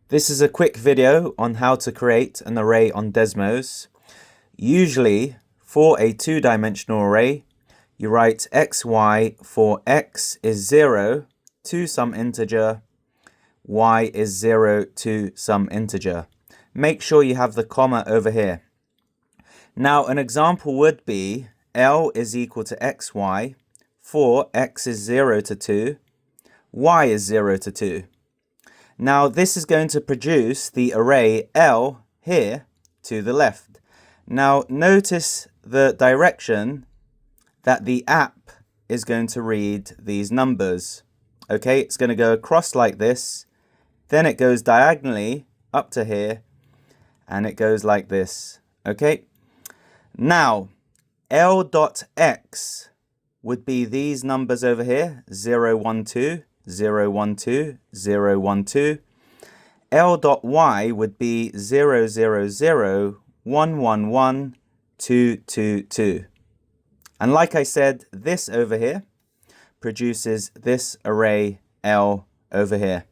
This is a quick video on how to create an array on Desmos. Usually, for a two-dimensional array, you write xy for x is 0 to some integer, y is 0 to some integer. Make sure you have the comma over here. Now, an example would be L is equal to xy for x is 0 to 2, y is 0 to 2. Now, this is going to produce the array L here to the left. Now, notice the direction that the app is going to read these numbers. Okay, it's going to go across like this, then it goes diagonally up to here, and it goes like this. Okay, now L.x would be these numbers over here, 0, 1, 2, 0, 1, 2, 0, 1, 2. L.y would be 0, 0, 0, 1, 1, 1, 2, 2, 2. And like I said, this over here produces this array L over here.